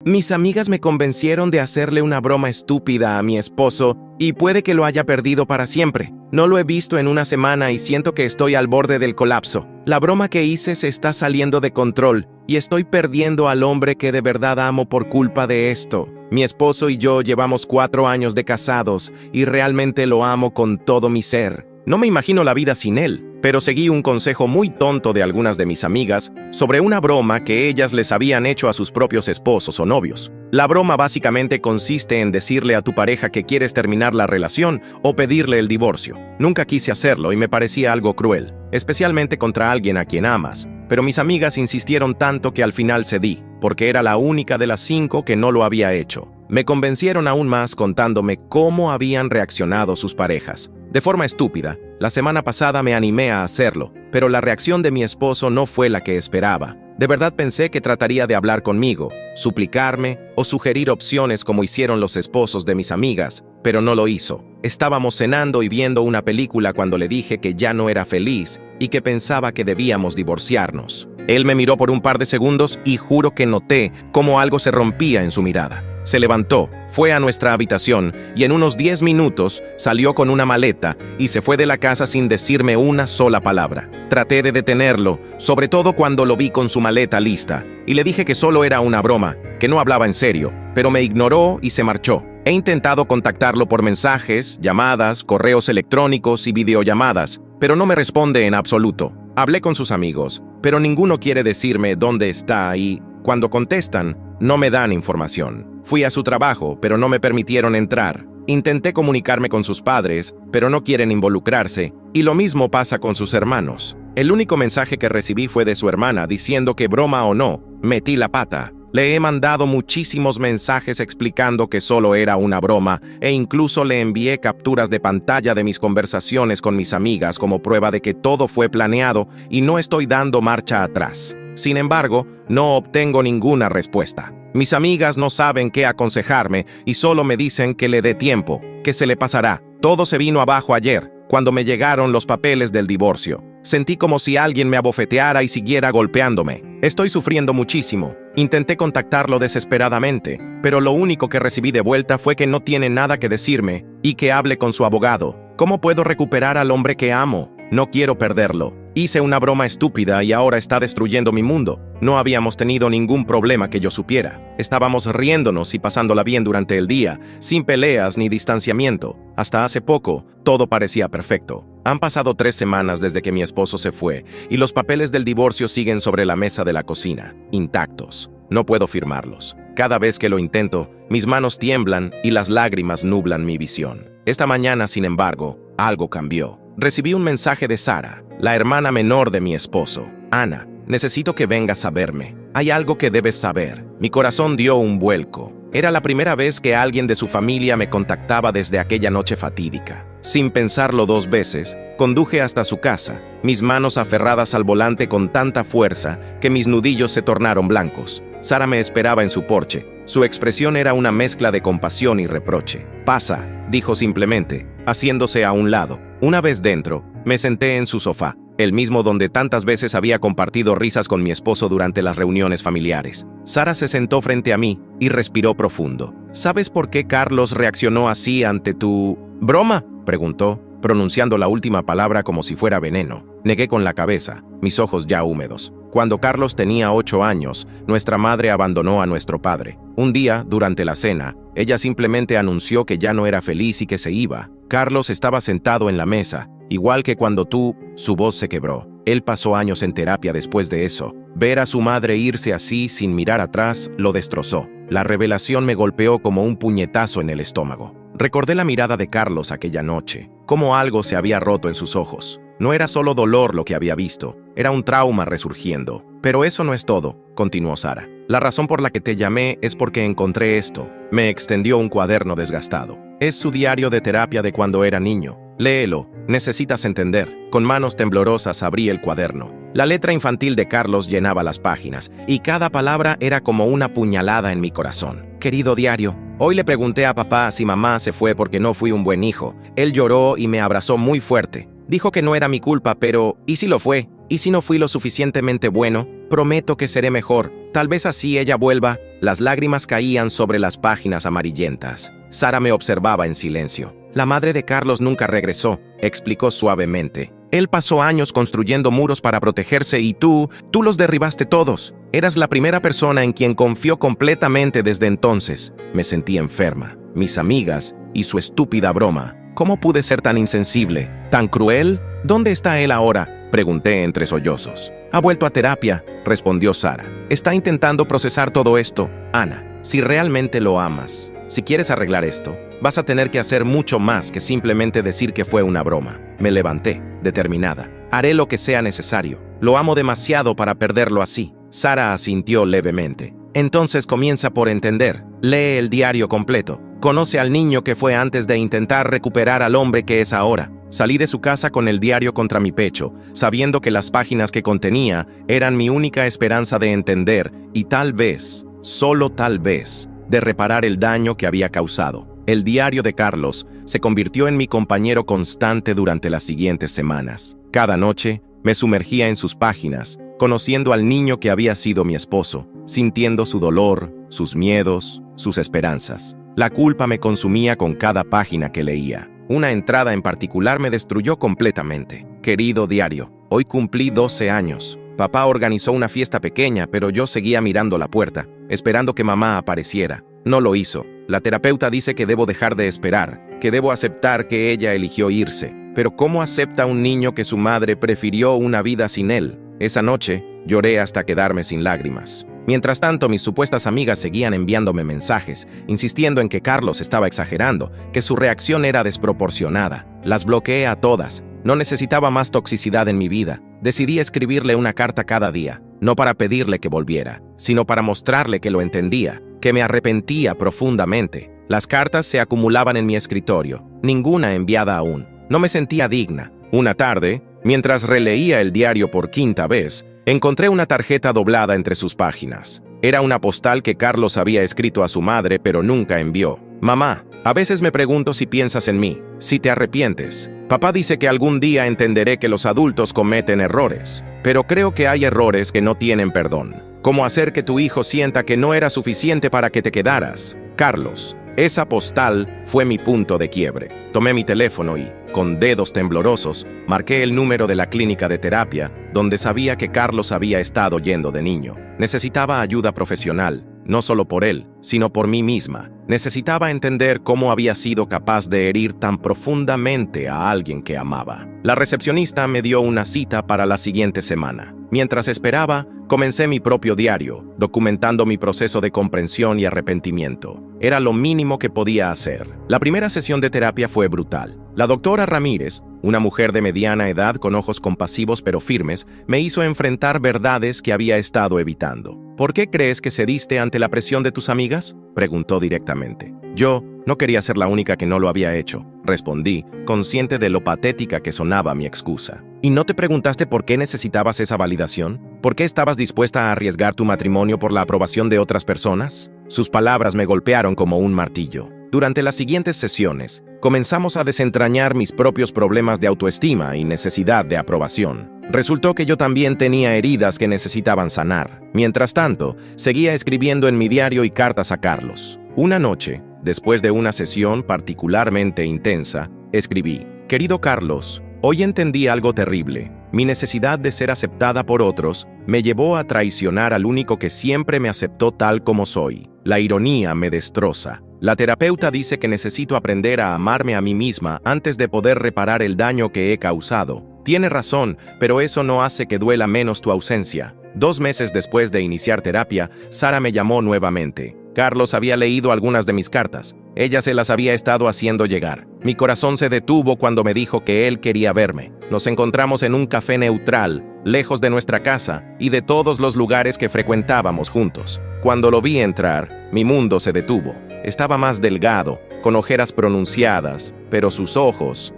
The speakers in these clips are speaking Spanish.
Mis amigas me convencieron de hacerle una broma estúpida a mi esposo y puede que lo haya perdido para siempre. No lo he visto en una semana y siento que estoy al borde del colapso. La broma que hice se está saliendo de control y estoy perdiendo al hombre que de verdad amo por culpa de esto. Mi esposo y yo llevamos 4 años de casados y realmente lo amo con todo mi ser. No me imagino la vida sin él, pero seguí un consejo muy tonto de algunas de mis amigas sobre una broma que ellas les habían hecho a sus propios esposos o novios. La broma básicamente consiste en decirle a tu pareja que quieres terminar la relación o pedirle el divorcio. Nunca quise hacerlo y me parecía algo cruel, especialmente contra alguien a quien amas, pero mis amigas insistieron tanto que al final cedí, porque era la única de las 5 que no lo había hecho. Me convencieron aún más contándome cómo habían reaccionado sus parejas. De forma estúpida, la semana pasada me animé a hacerlo, pero la reacción de mi esposo no fue la que esperaba. De verdad pensé que trataría de hablar conmigo, suplicarme o sugerir opciones como hicieron los esposos de mis amigas, pero no lo hizo. Estábamos cenando y viendo una película cuando le dije que ya no era feliz y que pensaba que debíamos divorciarnos. Él me miró por un par de segundos y juro que noté cómo algo se rompía en su mirada. Se levantó, fue a nuestra habitación y en unos 10 minutos salió con una maleta y se fue de la casa sin decirme una sola palabra. Traté de detenerlo, sobre todo cuando lo vi con su maleta lista, y le dije que solo era una broma, que no hablaba en serio, pero me ignoró y se marchó. He intentado contactarlo por mensajes, llamadas, correos electrónicos y videollamadas, pero no me responde en absoluto. Hablé con sus amigos, pero ninguno quiere decirme dónde está y, cuando contestan, no me dan información. Fui a su trabajo, pero no me permitieron entrar. Intenté comunicarme con sus padres, pero no quieren involucrarse, y lo mismo pasa con sus hermanos. El único mensaje que recibí fue de su hermana diciendo que broma o no, metí la pata. Le he mandado muchísimos mensajes explicando que solo era una broma e incluso le envié capturas de pantalla de mis conversaciones con mis amigas como prueba de que todo fue planeado y no estoy dando marcha atrás. Sin embargo, no obtengo ninguna respuesta. Mis amigas no saben qué aconsejarme y solo me dicen que le dé tiempo, que se le pasará. Todo se vino abajo ayer, cuando me llegaron los papeles del divorcio. Sentí como si alguien me abofeteara y siguiera golpeándome. Estoy sufriendo muchísimo. Intenté contactarlo desesperadamente, pero lo único que recibí de vuelta fue que no tiene nada que decirme y que hable con su abogado. ¿Cómo puedo recuperar al hombre que amo? No quiero perderlo. Hice una broma estúpida y ahora está destruyendo mi mundo. No habíamos tenido ningún problema que yo supiera. Estábamos riéndonos y pasándola bien durante el día, sin peleas ni distanciamiento. Hasta hace poco, todo parecía perfecto. Han pasado 3 semanas desde que mi esposo se fue y los papeles del divorcio siguen sobre la mesa de la cocina, intactos. No puedo firmarlos. Cada vez que lo intento, mis manos tiemblan y las lágrimas nublan mi visión. Esta mañana, sin embargo, algo cambió. Recibí un mensaje de Sara, la hermana menor de mi esposo. Ana, necesito que vengas a verme. Hay algo que debes saber. Mi corazón dio un vuelco. Era la primera vez que alguien de su familia me contactaba desde aquella noche fatídica. Sin pensarlo 2 veces, conduje hasta su casa, mis manos aferradas al volante con tanta fuerza que mis nudillos se tornaron blancos. Sara me esperaba en su porche. Su expresión era una mezcla de compasión y reproche. «Pasa», dijo simplemente, haciéndose a un lado. Una vez dentro, me senté en su sofá, el mismo donde tantas veces había compartido risas con mi esposo durante las reuniones familiares. Sara se sentó frente a mí y respiró profundo. «¿Sabes por qué Carlos reaccionó así ante tu broma?», preguntó, pronunciando la última palabra como si fuera veneno. Negué con la cabeza, mis ojos ya húmedos. Cuando Carlos tenía 8 años, nuestra madre abandonó a nuestro padre. Un día, durante la cena, ella simplemente anunció que ya no era feliz y que se iba. Carlos estaba sentado en la mesa, igual que cuando tú, su voz se quebró. Él pasó años en terapia después de eso. Ver a su madre irse así, sin mirar atrás, lo destrozó. La revelación me golpeó como un puñetazo en el estómago. Recordé la mirada de Carlos aquella noche, cómo algo se había roto en sus ojos. No era solo dolor lo que había visto, era un trauma resurgiendo. Pero eso no es todo, continuó Sara. La razón por la que te llamé es porque encontré esto. Me extendió un cuaderno desgastado. Es su diario de terapia de cuando era niño. Léelo, necesitas entender. Con manos temblorosas abrí el cuaderno. La letra infantil de Carlos llenaba las páginas, y cada palabra era como una puñalada en mi corazón. Querido diario, hoy le pregunté a papá si mamá se fue porque no fui un buen hijo. Él lloró y me abrazó muy fuerte. Dijo que no era mi culpa, pero ¿y si lo fue? ¿Y si no fui lo suficientemente bueno? Prometo que seré mejor. Tal vez así ella vuelva. Las lágrimas caían sobre las páginas amarillentas. Sara me observaba en silencio. La madre de Carlos nunca regresó, explicó suavemente. Él pasó años construyendo muros para protegerse y tú los derribaste todos. Eras la primera persona en quien confió completamente desde entonces. Me sentí enferma. Mis amigas y su estúpida broma. ¿Cómo pude ser tan insensible? ¿Tan cruel? ¿Dónde está él ahora?, pregunté entre sollozos. Ha vuelto a terapia, respondió Sara. Está intentando procesar todo esto. Ana, si realmente lo amas, si quieres arreglar esto, vas a tener que hacer mucho más que simplemente decir que fue una broma. Me levanté, determinada. Haré lo que sea necesario. Lo amo demasiado para perderlo así. Sara asintió levemente. Entonces comienza por entender. Lee el diario completo. Conoce al niño que fue antes de intentar recuperar al hombre que es ahora. Salí de su casa con el diario contra mi pecho, sabiendo que las páginas que contenía eran mi única esperanza de entender y tal vez, solo tal vez, de reparar el daño que había causado. El diario de Carlos se convirtió en mi compañero constante durante las siguientes semanas. Cada noche me sumergía en sus páginas, conociendo al niño que había sido mi esposo, sintiendo su dolor, sus miedos, sus esperanzas. La culpa me consumía con cada página que leía. Una entrada en particular me destruyó completamente. Querido diario, hoy cumplí 12 años. Papá organizó una fiesta pequeña, pero yo seguía mirando la puerta, esperando que mamá apareciera. No lo hizo. La terapeuta dice que debo dejar de esperar, que debo aceptar que ella eligió irse. Pero ¿cómo acepta un niño que su madre prefirió una vida sin él? Esa noche, lloré hasta quedarme sin lágrimas. Mientras tanto, mis supuestas amigas seguían enviándome mensajes, insistiendo en que Carlos estaba exagerando, que su reacción era desproporcionada. Las bloqueé a todas. No necesitaba más toxicidad en mi vida. Decidí escribirle una carta cada día, no para pedirle que volviera, sino para mostrarle que lo entendía, que me arrepentía profundamente. Las cartas se acumulaban en mi escritorio, ninguna enviada aún. No me sentía digna. Una tarde, mientras releía el diario por quinta vez, encontré una tarjeta doblada entre sus páginas. Era una postal que Carlos había escrito a su madre, pero nunca envió. Mamá, a veces me pregunto si piensas en mí, si te arrepientes. Papá dice que algún día entenderé que los adultos cometen errores, pero creo que hay errores que no tienen perdón. Como hacer que tu hijo sienta que no era suficiente para que te quedaras. Carlos, esa postal fue mi punto de quiebre. Tomé mi teléfono y, con dedos temblorosos, marqué el número de la clínica de terapia, donde sabía que Carlos había estado yendo de niño. Necesitaba ayuda profesional, no solo por él, sino por mí misma. Necesitaba entender cómo había sido capaz de herir tan profundamente a alguien que amaba. La recepcionista me dio una cita para la siguiente semana. Mientras esperaba, comencé mi propio diario, documentando mi proceso de comprensión y arrepentimiento. Era lo mínimo que podía hacer. La primera sesión de terapia fue brutal. La doctora Ramírez, una mujer de mediana edad con ojos compasivos pero firmes, me hizo enfrentar verdades que había estado evitando. ¿Por qué crees que cediste ante la presión de tus amigas?, preguntó directamente. Yo no quería ser la única que no lo había hecho, respondí, consciente de lo patética que sonaba mi excusa. ¿Y no te preguntaste por qué necesitabas esa validación? ¿Por qué estabas dispuesta a arriesgar tu matrimonio por la aprobación de otras personas? Sus palabras me golpearon como un martillo. Durante las siguientes sesiones, comenzamos a desentrañar mis propios problemas de autoestima y necesidad de aprobación. Resultó que yo también tenía heridas que necesitaban sanar. Mientras tanto, seguía escribiendo en mi diario y cartas a Carlos. Una noche, después de una sesión particularmente intensa, escribí: Querido Carlos, hoy entendí algo terrible. Mi necesidad de ser aceptada por otros me llevó a traicionar al único que siempre me aceptó tal como soy. La ironía me destroza. La terapeuta dice que necesito aprender a amarme a mí misma antes de poder reparar el daño que he causado. Tiene razón, pero eso no hace que duela menos tu ausencia. 2 meses después de iniciar terapia, Sara me llamó nuevamente. Carlos había leído algunas de mis cartas. Ella se las había estado haciendo llegar. Mi corazón se detuvo cuando me dijo que él quería verme. Nos encontramos en un café neutral, lejos de nuestra casa y de todos los lugares que frecuentábamos juntos. Cuando lo vi entrar, mi mundo se detuvo. Estaba más delgado, con ojeras pronunciadas, pero sus ojos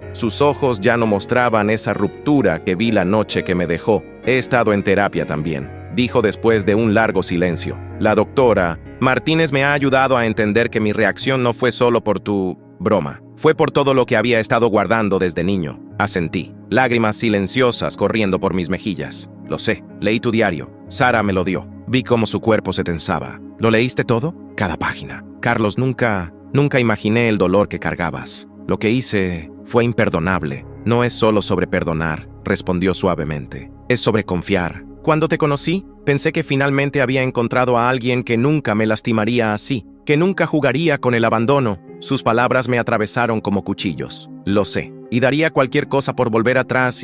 ya no mostraban esa ruptura que vi la noche que me dejó. He estado en terapia también, dijo después de un largo silencio. La doctora Martínez me ha ayudado a entender que mi reacción no fue solo por tu broma. Fue por todo lo que había estado guardando desde niño. Asentí. lágrimas silenciosas corriendo por mis mejillas. Lo sé, leí tu diario. Sara me lo dio. Vi cómo su cuerpo se tensaba. ¿Lo leíste todo? Cada página. Carlos, nunca imaginé el dolor que cargabas. Lo que hice fue imperdonable. No es solo sobre perdonar, respondió suavemente. Es sobre confiar. Cuando te conocí, pensé que finalmente había encontrado a alguien que nunca me lastimaría así, que nunca jugaría con el abandono. Sus palabras me atravesaron como cuchillos. Lo sé, y daría cualquier cosa por volver atrás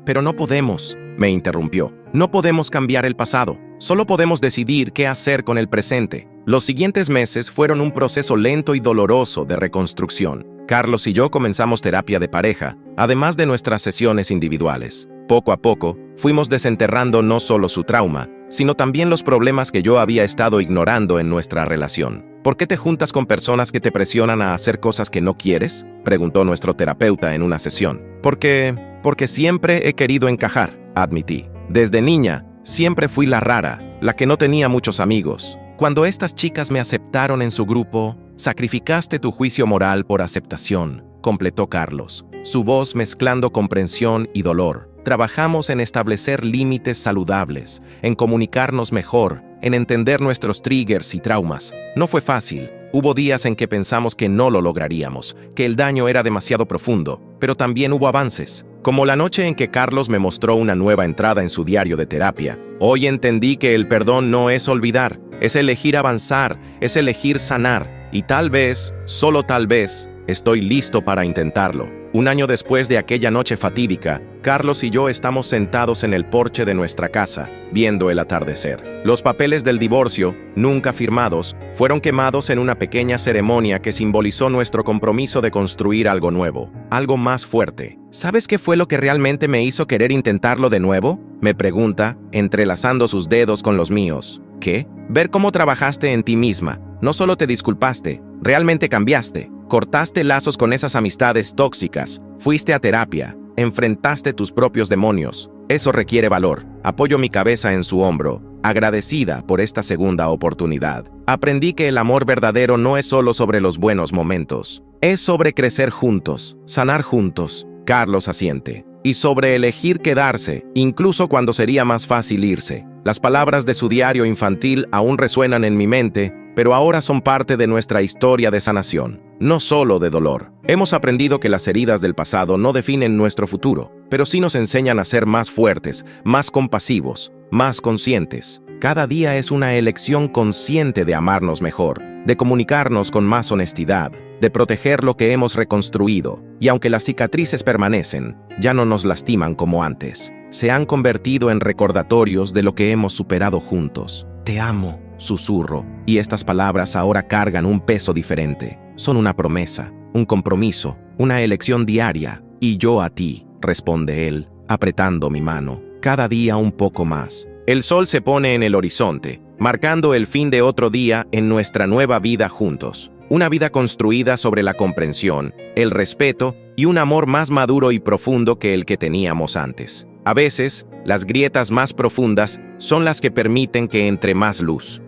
Pero no podemos, me interrumpió. No podemos cambiar el pasado. Solo podemos decidir qué hacer con el presente. Los siguientes meses fueron un proceso lento y doloroso de reconstrucción. Carlos y yo comenzamos terapia de pareja, además de nuestras sesiones individuales. Poco a poco, fuimos desenterrando no solo su trauma, sino también los problemas que yo había estado ignorando en nuestra relación. ¿Por qué te juntas con personas que te presionan a hacer cosas que no quieres?, preguntó nuestro terapeuta en una sesión. Porque siempre he querido encajar, admití. Desde niña, siempre fui la rara, la que no tenía muchos amigos. Cuando estas chicas me aceptaron en su grupo, sacrificaste tu juicio moral por aceptación, completó Carlos, su voz mezclando comprensión y dolor. Trabajamos en establecer límites saludables, en comunicarnos mejor, en entender nuestros triggers y traumas. No fue fácil. Hubo días en que pensamos que no lo lograríamos, que el daño era demasiado profundo, pero también hubo avances. Como la noche en que Carlos me mostró una nueva entrada en su diario de terapia. Hoy entendí que el perdón no es olvidar, es elegir avanzar, es elegir sanar. Y tal vez, solo tal vez, estoy listo para intentarlo. Un año después de aquella noche fatídica, Carlos y yo estamos sentados en el porche de nuestra casa, viendo el atardecer. Los papeles del divorcio, nunca firmados, fueron quemados en una pequeña ceremonia que simbolizó nuestro compromiso de construir algo nuevo, algo más fuerte. ¿Sabes qué fue lo que realmente me hizo querer intentarlo de nuevo?, me pregunta, entrelazando sus dedos con los míos. ¿Qué? Ver cómo trabajaste en ti misma. No solo te disculpaste, realmente cambiaste. Cortaste lazos con esas amistades tóxicas, fuiste a terapia, enfrentaste tus propios demonios. Eso requiere valor. Apoyo mi cabeza en su hombro, agradecida por esta segunda oportunidad. Aprendí que el amor verdadero no es solo sobre los buenos momentos, es sobre crecer juntos, sanar juntos. Carlos asiente. Y sobre elegir quedarse, incluso cuando sería más fácil irse. Las palabras de su diario infantil aún resuenan en mi mente, pero ahora son parte de nuestra historia de sanación, no solo de dolor. Hemos aprendido que las heridas del pasado no definen nuestro futuro, pero sí nos enseñan a ser más fuertes, más compasivos, más conscientes. Cada día es una elección consciente de amarnos mejor, de comunicarnos con más honestidad, de proteger lo que hemos reconstruido, y aunque las cicatrices permanecen, ya no nos lastiman como antes. Se han convertido en recordatorios de lo que hemos superado juntos. Te amo, susurro, y estas palabras ahora cargan un peso diferente. Son una promesa, un compromiso, una elección diaria. Y yo a ti, responde él, apretando mi mano, cada día un poco más. El sol se pone en el horizonte, marcando el fin de otro día en nuestra nueva vida juntos. Una vida construida sobre la comprensión, el respeto y un amor más maduro y profundo que el que teníamos antes. A veces, las grietas más profundas son las que permiten que entre más luz.